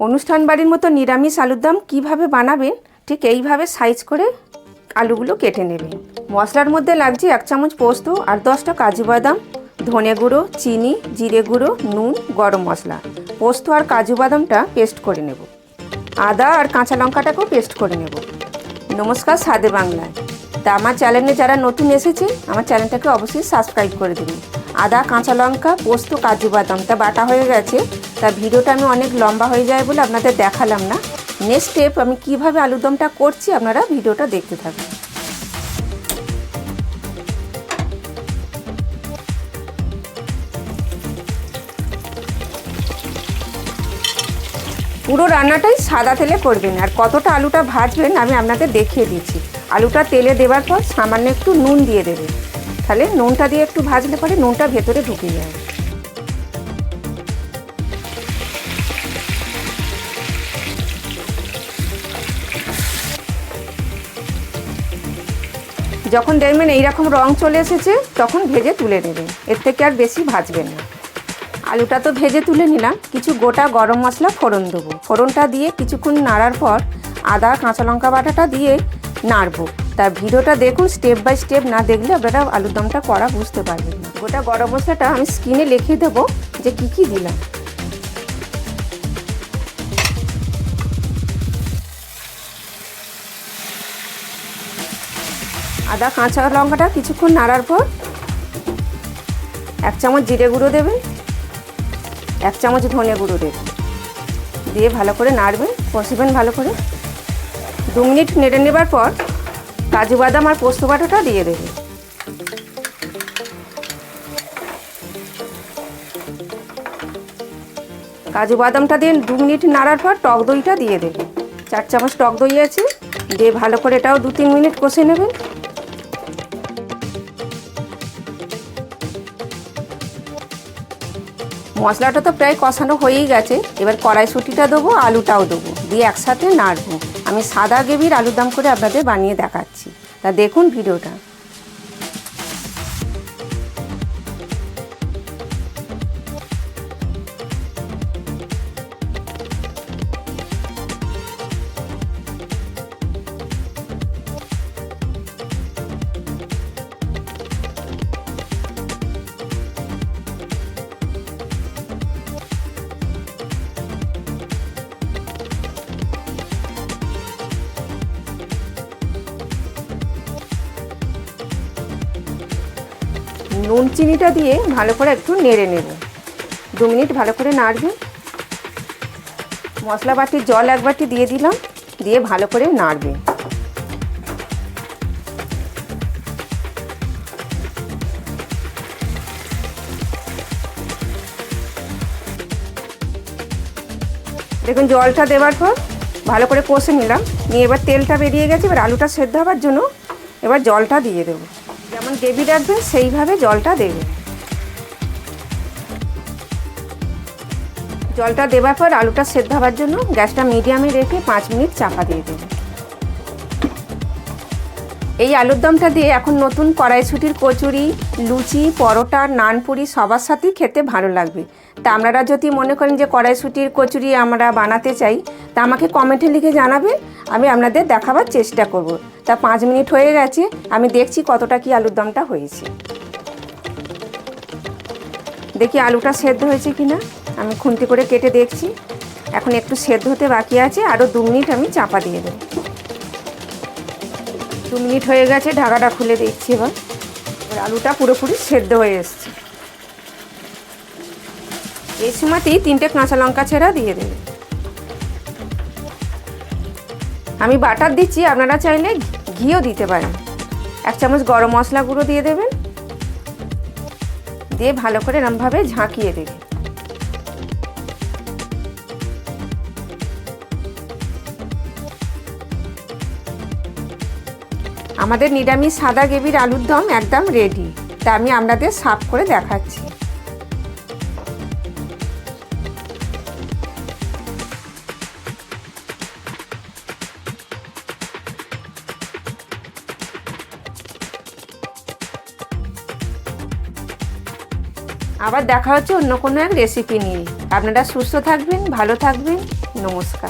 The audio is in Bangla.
অনুষ্ঠান বাড়ির মতো নিরামিষ আলুর দম কীভাবে বানাবেন ঠিক এইভাবে সাইজ করে আলুগুলো কেটে নেবেন। মশলার মধ্যে লাগছে 1 চামচ পোস্ত আর 10টা কাজু বাদাম, ধনে গুঁড়ো, চিনি, জিরে গুঁড়ো, নুন, গরম মশলা। পোস্ত আর কাজু বাদামটা পেস্ট করে নেব। আদা আর কাঁচা লঙ্কাটাকেও পেস্ট করে নেব। নমস্কার স্বাদে বাংলায়। তা আমার চ্যানেলে যারা নতুন এসেছে আমার চ্যানেলটাকে অবশ্যই সাবস্ক্রাইব করে দেবেন। আদা, কাঁচা লঙ্কা, পোস্ত, কাজু বাদামটা বাটা হয়ে গেছে। তা ভিডিওটা আমি অনেক লম্বা হয়ে যায় বলে আপনাদের দেখালাম না। নেক্সট স্টেপ আমি কিভাবে আলুর দমটা করছি আপনারা ভিডিওটা দেখতে থাকুন। পুরো রান্নাটাই সাদা তেলে করবেন আর কতটা আলুটা ভাজবেন আমি আপনাদের দেখিয়ে দিচ্ছি। আলুটা তেলে দেওয়ার পর সামান্য একটু নুন দিয়ে দেবেন, তাহলে নুনটা দিয়ে একটু ভাজলে পরে নুনটা ভেতরে ঢুকে যায়। যখন দেখবেন এইরকম রং চলে এসেছে তখন ভেজে তুলে নেবেন, এর থেকে আর বেশি ভাজবেন না। আলুটা তো ভেজে তুলে নিলাম, কিছু গোটা গরম মশলা ফোড়ন দেবো। ফোড়নটা দিয়ে কিছুক্ষণ নাড়ার পর আদা কাঁচা লঙ্কা বাটাটা দিয়ে নাড়বো। তার ভিডিওটা দেখুন, স্টেপ বাই স্টেপ না দেখলে আপনারা আলুর দমটা করা বুঝতে পারবেন না। গোটা গরম মশলাটা আমি স্ক্রিনে লিখে দেবো যে কী কী দিলাম। আদা কাঁচা লঙ্কাটা কিছুক্ষণ নাড়ার পর 1 চামচ জিরে গুঁড়ো দেবেন, 1 চামচ ধনে গুঁড়ো দেবেন, দিয়ে ভালো করে নাড়বেন, কষিবেন ভালো করে। 2 মিনিট নেড়ে নেবার পর কাজু বাদাম আর পোস্ত বাটাটা দিয়ে দেবেন। কাজু বাদামটা দিয়ে 2 মিনিট নাড়ার পর টক দইটা দিয়ে দেবেন। 4 চামচ টক দই আছে, দিয়ে ভালো করে এটাও 2-3 মিনিট কষে নেবেন। মশলাটা তো প্রায় কষানো হয়েই গেছে, এবার কড়াইশুঁটিটা দেবো, আলুটাও দেবো, দিয়ে একসাথে নাড়বো। আমি সাদা গ্রেভির আলুর দম করে আপনাদের বানিয়ে দেখাচ্ছি, তা দেখুন ভিডিওটা। নুন চিনিটা দিয়ে ভালো করে একটু নেড়ে নেব। 2 মিনিট ভালো করে নাড়বে। মশলা বাটির জল 1 বাটি দিয়ে দিলাম, দিয়ে ভালো করে নাড়বে। দেখুন জলটা দেওয়ার পর ভালো করে কষে নিলাম, নিয়ে এবার তেলটা বেরিয়ে গেছে। এবার আলুটা সেদ্ধ হওয়ার জন্য এবার জলটা দিয়ে দেবো। যেমন গ্রেভি রাখবেন সেইভাবে জলটা দেবেন। জলটা দেওয়ার পর আলুটা সেদ্ধ হওয়ার জন্য গ্যাসটা মিডিয়ামে রেখে 5 মিনিট চাপা দিয়ে দেবেন। এই আলুর দমটা দিয়ে এখন নতুন কড়াইশুঁটির কচুরি, লুচি, পরোটা, নানপুরি সবার সাথেই খেতে ভালো লাগবে। তা আপনারা যদি মনে করেন যে কড়াইশুঁটির কচুরি আমরা বানাতে চাই, তা আমাকে কমেন্টে লিখে জানাবেন, আমি আপনাদের দেখাবার চেষ্টা করব। তা 5 মিনিট হয়ে গেছে, আমি দেখছি কতটা কি আলুর দমটা হয়েছে। দেখি আলুটা সেদ্ধ হয়েছে কিনা, আমি খুন্তি করে কেটে দেখছি। এখন একটু সেদ্ধ হতে বাকি আছে, আরও 2 মিনিট আমি চাপা দিয়ে দেব। 2 মিনিট হয়ে গেছে, ঢাকাটা খুলে দেখছি। এবার আলুটা পুরোপুরি সেদ্ধ হয়ে এসছে। এই সময়তেই 3টে কাঁচা লঙ্কা ছেঁড়া দিয়ে দেবে। আমি বাটার দিচ্ছি, আপনারা চাইলে ঘিও দিতে পারেন। 1 চামচ গরম মশলা গুঁড়ো দিয়ে দেবেন, দিয়ে ভালো করে এরমভাবে ঝাঁকিয়ে দেবেন। আমাদের নিরামিষ সাদা গ্রেভির আলুর দম একদম রেডি। তা আমি আপনাদের সার্ভ করে দেখাচ্ছি। আবার দেখা হচ্ছে অন্য কোনো এক রেসিপি নিয়ে। আপনারা সুস্থ থাকবেন, ভালো থাকবেন। নমস্কার।